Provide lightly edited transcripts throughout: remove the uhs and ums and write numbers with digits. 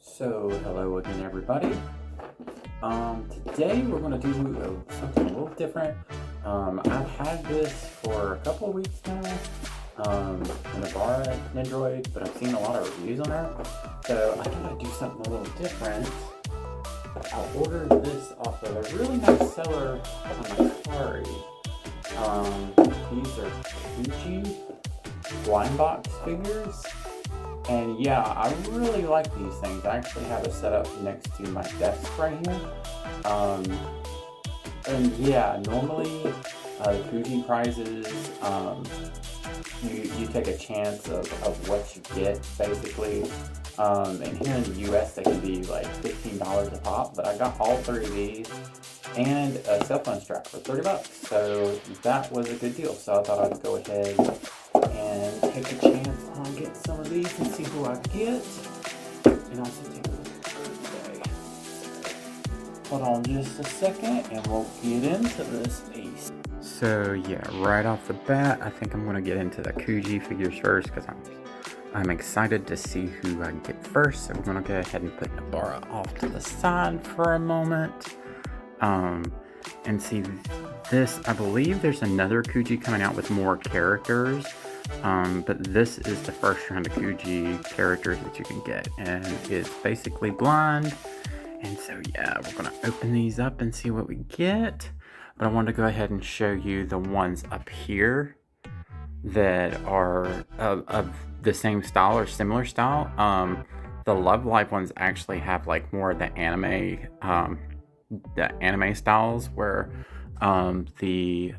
So, hello again, everybody. Today we're going to do something a little different. I've had this for a couple of weeks now, the Nobara nendoroid, but I've seen a lot of reviews on her, so I thought I'd do something a little different. I ordered this off of a really nice seller on Nobara. These are kuji blind box figures. And yeah, I really like these things. I actually have it set up next to my desk right here. And yeah, normally the kuji prizes, you take a chance of what you get, basically. And here in the US, they can be like $15 a pop, but I got all 3 of these and a cell phone strap for 30 bucks. So that was a good deal. So I thought I'd go ahead and take a chance on getting some of these and see who I get. And also take a look at her today. Hold on just a second and we'll get into this piece. So yeah, right off the bat, I think I'm gonna get into the kuji figures first because I'm excited to see who I get first. So we're gonna go ahead and put Nobara off to the side for a moment. And see this, I believe there's another kuji coming out with more characters. But this is the first round of kuji characters that you can get, and it's basically blind. And so yeah, we're gonna open these up and see what we get. But I wanted to go ahead and show you the ones up here that are of the same style or similar style. The Love Life ones actually have like more of the anime styles, where the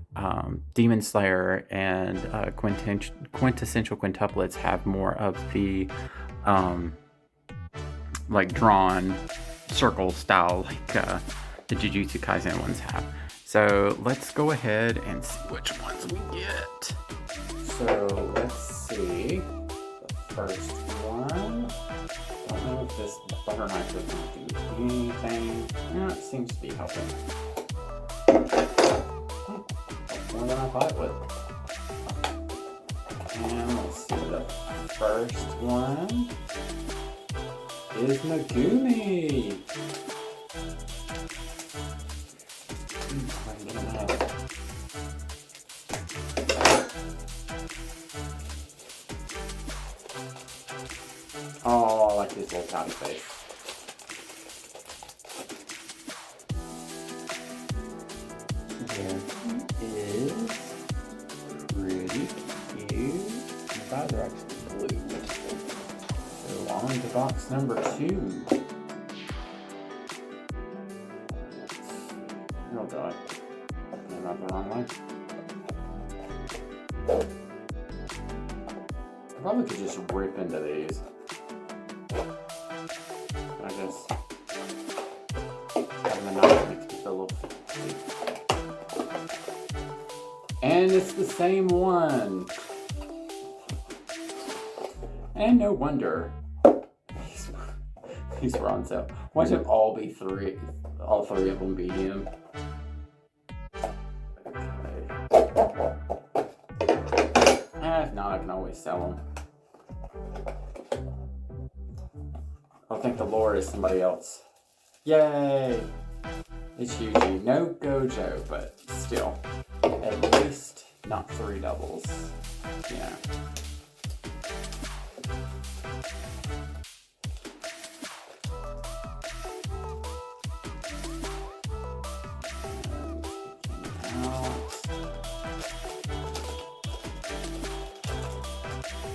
Demon Slayer and quintessential quintuplets have more of the like drawn circle style, like the Jujutsu Kaisen ones have. So let's go ahead and see which ones we get. So let's see the first one. I don't know if this butter knife is going to do anything. Yeah, it seems to be helping. More than I thought it would. And let's see, the first one is Megumi. Oh, I like his little tiny face. There is pretty cute. His eyes are actually blue. So on to box number 2. Oh god. I'm not the wrong one. I probably could just rip into these. I guess having the knife makes me feel a little funny. And it's the same one. And no wonder these were on sale. Why should all 3 of them be him? Okay. If not, I can always sell them. I'll thank the Lord as somebody else. Yay! It's Yuji. No Gojo, but still. At least not 3 doubles. Yeah.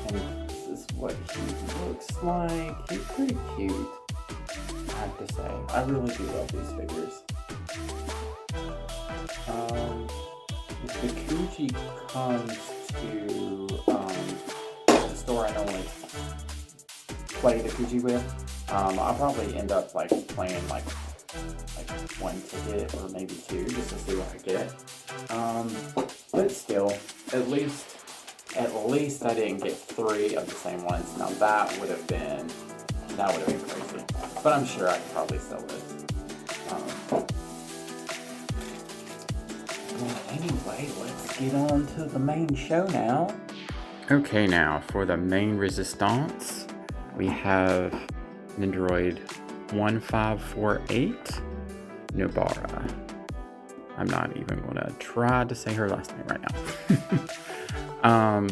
And this is what he looks like. He's pretty cute, I have to say. I really do love these figures. If the kuji comes to the store I normally play the kuji with, I'll probably end up like playing like 1 ticket or maybe 2 just to see what I get. But still, at least I didn't get 3 of the same ones. Now that would have been crazy. But I'm sure I could probably sell this. Anyway, let's get on to the main show now. Okay, now for the main resistance, we have nendoroid 1548 Nobara. I'm not even going to try to say her last name right now.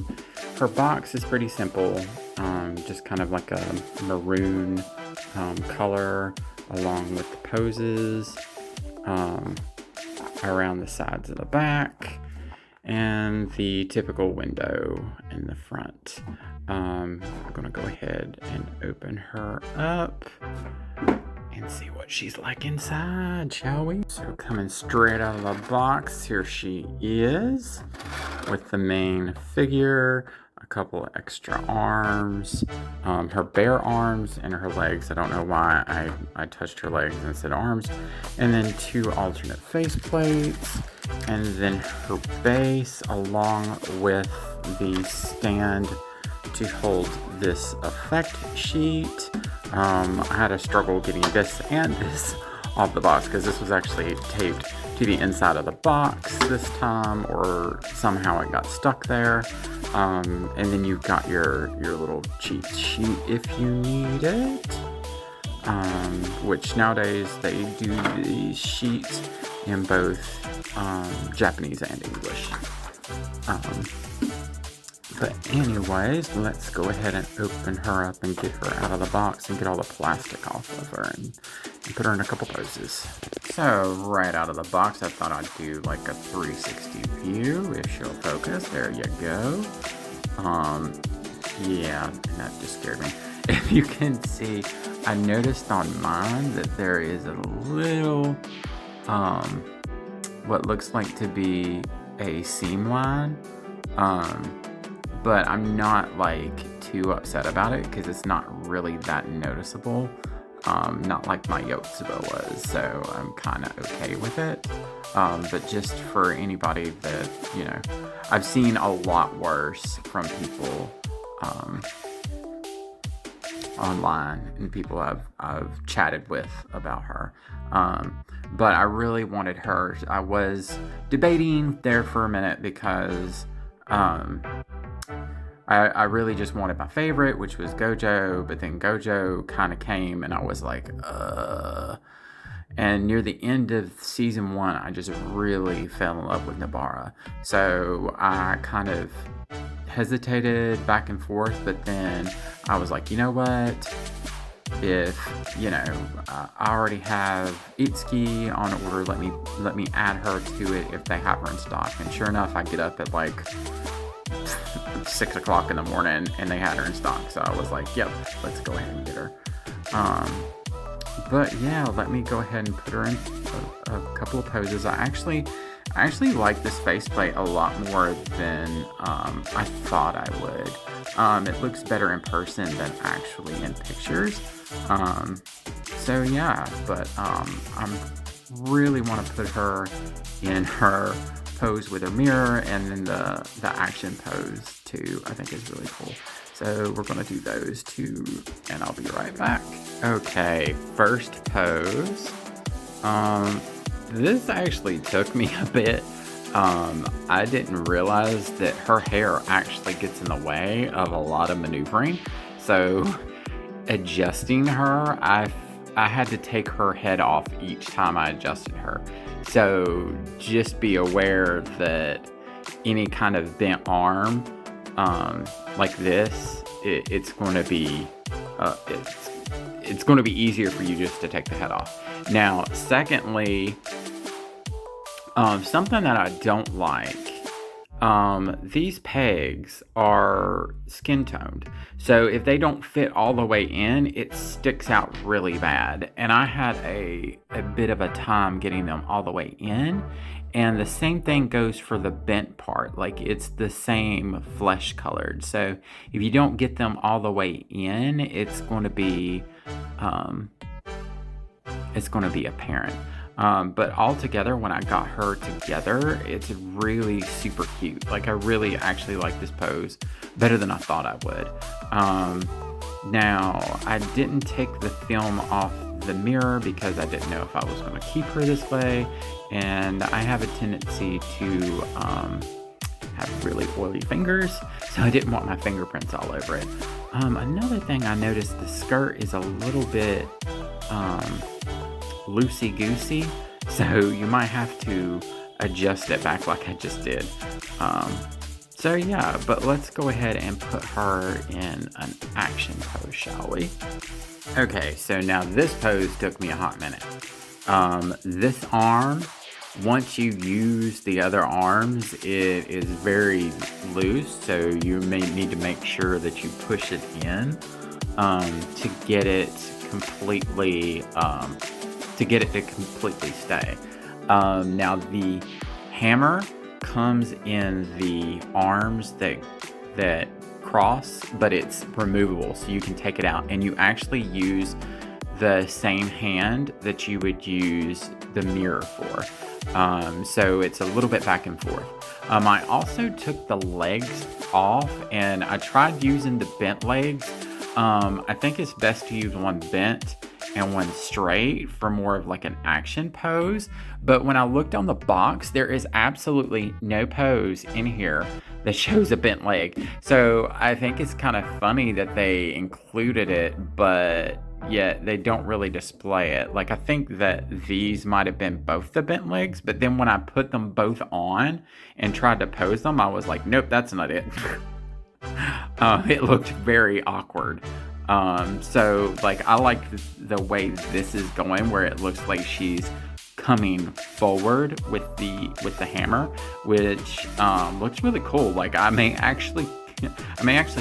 Her box is pretty simple, just kind of like a maroon color, along with the poses around the sides of the back, and the typical window in the front. I'm going to go ahead and open her up and see what she's like inside, shall we? So coming straight out of the box, here she is with the main figure, a couple of extra arms, her bare arms and her legs. I don't know why I touched her legs and said arms. And then 2 alternate face plates, and then her base along with the stand to hold this effect sheet. I had a struggle getting this and this off the box because this was actually taped to the inside of the box this time, or somehow it got stuck there. And then you've got your little cheat sheet if you need it, which nowadays they do these sheets in both Japanese and English. But anyways, let's go ahead and open her up and get her out of the box and get all the plastic off of her and put her in a couple poses. So right out of the box, I thought I'd do like a 360 view if she'll focus. There you go. Yeah, that just scared me. If you can see, I noticed on mine that there is a little, what looks like to be a seam line. But I'm not like too upset about it because it's not really that noticeable. Not like my Yotsuba was, so I'm kind of okay with it. But just for anybody that, you know, I've seen a lot worse from people online and people I've chatted with about her. But I really wanted her. I was debating there for a minute because I really just wanted my favorite, which was Gojo, but then Gojo kind of came and I was like, And near the end of season 1, I just really fell in love with Nobara. So I kind of hesitated back and forth, but then I was like, you know what? If, you know, I already have Itsuki on order, let me add her to it if they have her in stock. And sure enough, I get up at like 6 o'clock in the morning and they had her in stock. So I was like, yep, let's go ahead and get her. But yeah, let me go ahead and put her in a couple of poses. I actually like this faceplate a lot more than I thought I would. It looks better in person than actually in pictures. So yeah, but I really want to put her in her pose with her mirror, and then the action pose too, I think is really cool. So we're going to do those two, and I'll be right back. Okay, first pose. This actually took me a bit. I didn't realize that her hair actually gets in the way of a lot of maneuvering. So adjusting her, I had to take her head off each time I adjusted her. So just be aware that any kind of bent arm like this, it's going to be it's going to be easier for you just to take the head off. Now, secondly, something that I don't like, these pegs are skin toned. So if they don't fit all the way in, it sticks out really bad. And I had a bit of a time getting them all the way in. And the same thing goes for the bent part. Like, it's the same flesh colored. So if you don't get them all the way in, it's going to be apparent. But altogether, when I got her together, it's really super cute. Like, I really actually like this pose better than I thought I would. Now, I didn't take the film off the mirror because I didn't know if I was going to keep her this way. And I have a tendency to have really oily fingers, so I didn't want my fingerprints all over it. Another thing I noticed, the skirt is a little bit loosey-goosey, so you might have to adjust it back like I just did. So yeah, but let's go ahead and put her in an action pose, shall we? Okay, so now this pose took me a hot minute. This arm, once you use the other arms, it is very loose, so you may need to make sure that you push it in to get it completely to completely stay. Now the hammer comes in the arms that cross, but it's removable, so you can take it out, and you actually use the same hand that you would use the mirror for. So it's a little bit back and forth. I also took the legs off, and I tried using the bent legs. I think it's best to use one bent and one straight for more of like an action pose. But when I looked on the box, there is absolutely no pose in here that shows a bent leg. So I think it's kind of funny that they included it, but yet they don't really display it. Like, I think that these might have been both the bent legs, but then when I put them both on and tried to pose them, I was like, nope, that's not it. It looked very awkward. So like, I like the way this is going, where it looks like she's coming forward with the hammer, which looks really cool. Like, I may actually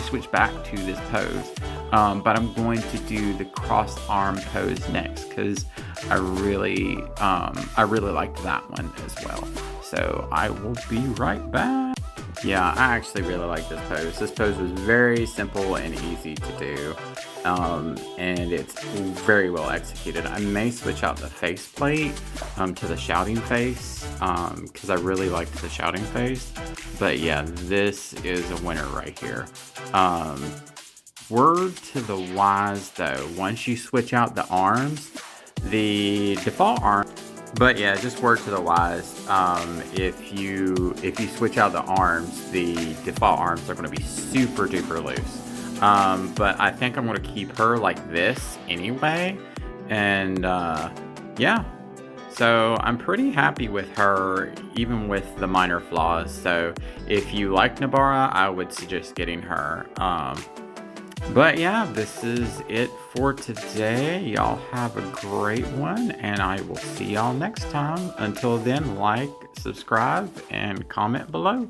switch back to this pose, but I'm going to do the cross arm pose next, because I really liked that one as well. So I will be right back. Yeah, I actually really like this pose. This pose was very simple and easy to do, and it's very well executed. I may switch out the faceplate to the shouting face, because I really liked the shouting face. But yeah, this is a winner right here. Word to the wise though, once you switch out the arms, the default arm. But yeah, just word to the wise, if you switch out the arms, the default arms are going to be super duper loose. But I think I'm going to keep her like this anyway. And yeah, so I'm pretty happy with her, even with the minor flaws. So if you like Nobara, I would suggest getting her. But yeah, this is it for today. Y'all have a great one, and I will see y'all next time. Until then, like, subscribe, and comment below.